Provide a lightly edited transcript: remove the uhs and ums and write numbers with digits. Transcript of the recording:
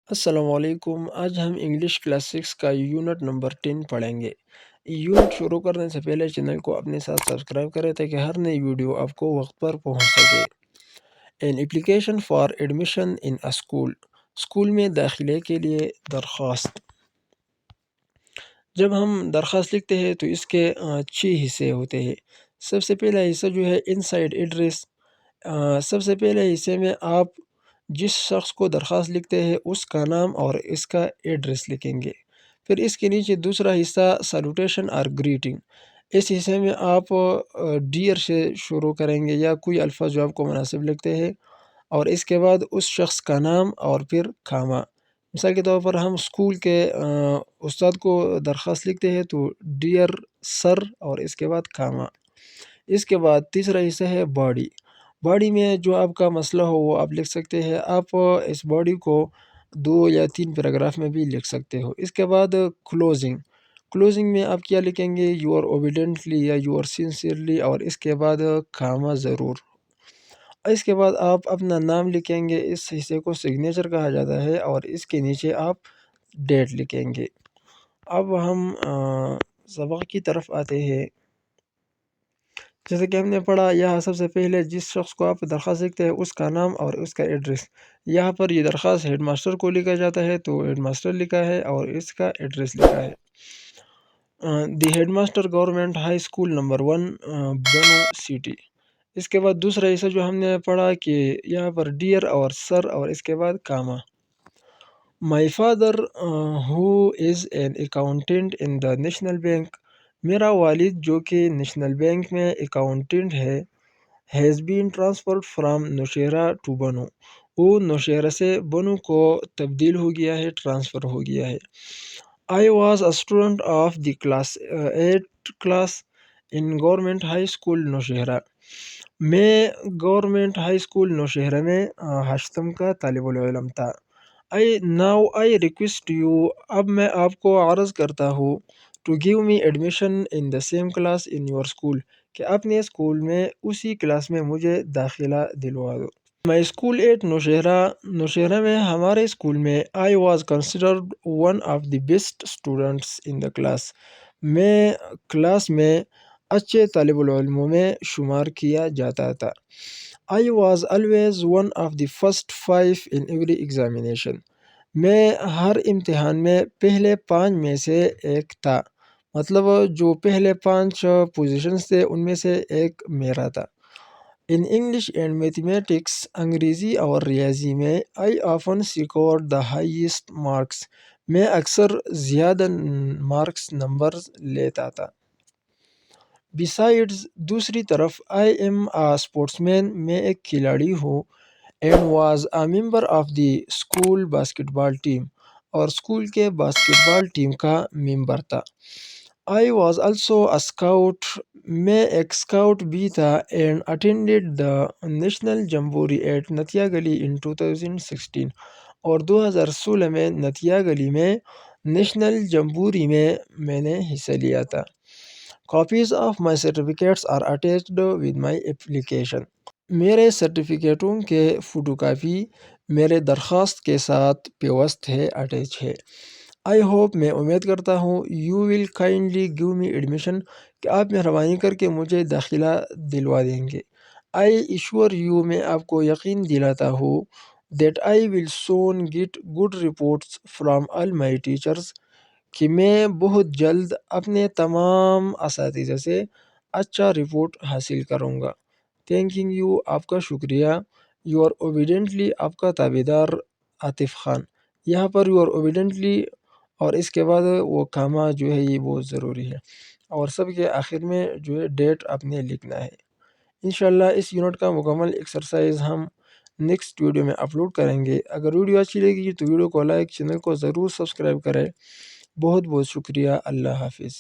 السلام علیکم۔ آج ہم انگلش کلاسکس کا یونٹ نمبر 10 پڑھیں گے۔ یونٹ شروع کرنے سے پہلے چینل کو اپنے ساتھ سبسکرائب کریں تاکہ ہر نئی ویڈیو آپ کو وقت پر پہنچ سکے۔ An application for admission in school, school میں داخلے کے لیے درخواست۔ جب ہم درخواست لکھتے ہیں تو اس کے 6 حصے ہوتے ہیں۔ سب سے پہلا حصہ جو ہے انسائیڈ ایڈریس۔ سب سے پہلے حصے میں آپ جس شخص کو درخواست لکھتے ہیں اس کا نام اور اس کا ایڈریس لکھیں گے۔ پھر اس کے نیچے دوسرا حصہ سیلوٹیشن اور گریٹنگ۔ اس حصے میں آپ ڈیئر سے شروع کریں گے یا کوئی الفاظ جو آپ کو مناسب لگتے ہیں، اور اس کے بعد اس شخص کا نام اور پھر کامہ۔ مثال کے طور پر ہم اسکول کے استاد کو درخواست لکھتے ہیں تو ڈیئر سر اور اس کے بعد کامہ۔ اس کے بعد تیسرا حصہ ہے باڈی۔ باڈی میں جو آپ کا مسئلہ ہو وہ آپ لکھ سکتے ہیں۔ آپ اس باڈی کو 2 یا 3 پیراگراف میں بھی لکھ سکتے ہو۔ اس کے بعد کلوزنگ۔ کلوزنگ میں آپ کیا لکھیں گے؟ یو آر اوبیڈینٹلی یا یو آر سنسیئرلی، اور اس کے بعد کامہ ضرور۔ اس کے بعد آپ اپنا نام لکھیں گے، اس حصے کو سگنیچر کہا جاتا ہے، اور اس کے نیچے آپ ڈیٹ لکھیں گے۔ اب ہم سبق کی طرف آتے ہیں۔ جیسے کہ ہم نے پڑھا، یہاں سب سے پہلے جس شخص کو آپ درخواست لکھتے ہیں اس کا نام اور اس کا ایڈریس۔ یہاں پر یہ درخواست ہیڈ ماسٹر کو لکھا جاتا ہے تو ہیڈ ماسٹر لکھا ہے اور اس کا ایڈریس لکھا ہے۔ The head master government high school number 1 Bannu city. اس کے بعد دوسرا حصہ جو ہم نے پڑھا کہ یہاں پر ڈیئر اور سر اور اس کے بعد comma. My father who is an accountant in the National Bank. میرا والد جو کہ نیشنل بینک میں اکاؤنٹنٹ ہے، has been transferred from Nowshera to Bannu. وہ نوشہرہ سے بنو کو تبدیل ہو گیا ہے، ٹرانسفر ہو گیا ہے۔ I was a student of the class 8 class in government high school Nowshera. میں گورنمنٹ ہائی اسکول نوشہرہ میں 8ویں کا طالب العلم تھا۔ ناؤ آئی ریکویسٹ یو، اب میں آپ کو عرض کرتا ہوں، to give me admission in the same class in your school, کہ اپنے اسکول میں اسی کلاس میں مجھے داخلہ دلوا دو۔ My school at Nowshera, Nowshera میں ہمارے اسکول میں I was considered one of the best students in the class, میں کلاس میں اچھے طالب العلموں میں شمار کیا جاتا تھا۔ I was always one of the first 5 in every examination, میں ہر امتحان میں پہلے 5 میں سے ایک تھا، مطلب جو پہلے 5 پوزیشنز تھے ان میں سے ایک میرا تھا۔ ان انگلش اینڈ میتھمیٹکس، انگریزی اور ریاضی میں I often secured the highest marks, میں اکثر زیادہ مارکس نمبرز لیتا تھا۔ بیسائڈز، دوسری طرف، آئی ایم اے اسپورٹس مین، میں ایک کھلاڑی ہوں، and was a member of the school basketball team, اور اسکول کے باسکٹ بال ٹیم کا ممبر تھا۔ I was also a scout, میں ایک اسکاؤٹ بھی تھا، and attended the national jamboree at Nathia Gali in 2016، اور 2016 میں نتیا گلی میں نیشنل جمبوری میں نے حصہ لیا تھا۔ Copies of my certificates are attached with my application, میرے سرٹیفکیٹوں کے فوٹو کاپی میرے درخواست کے ساتھ پیوست ہے، اٹیچ ہے۔ آئی ہوپ، میں امید کرتا ہوں، you will kindly give me admission, کہ آپ مہربانی کر کے مجھے داخلہ دلوا دیں گے۔ آئی ایشور یو، میں آپ کو یقین دلاتا ہوں، that I will soon get good reports from all my teachers, کہ میں بہت جلد اپنے تمام اساتذہ سے اچھا رپورٹ حاصل کروں گا۔ تھینکنگ یو، آپ کا شکریہ۔ یو آر اوبیڈینٹلی، آپ کا تابعدار عاطف خان۔ یہاں پر یو آر اوبیڈینٹلی اور اس کے بعد وہ کامہ جو ہے یہ بہت ضروری ہے، اور سب کے آخر میں جو ہے ڈیٹ آپ نے لکھنا ہے۔ انشاءاللہ اس یونٹ کا مکمل ایکسرسائز ہم نیکسٹ ویڈیو میں اپلوڈ کریں گے۔ اگر ویڈیو اچھی لگی تو ویڈیو کو لائک، چینل کو ضرور سبسکرائب کریں۔ بہت بہت شکریہ۔ اللہ حافظ۔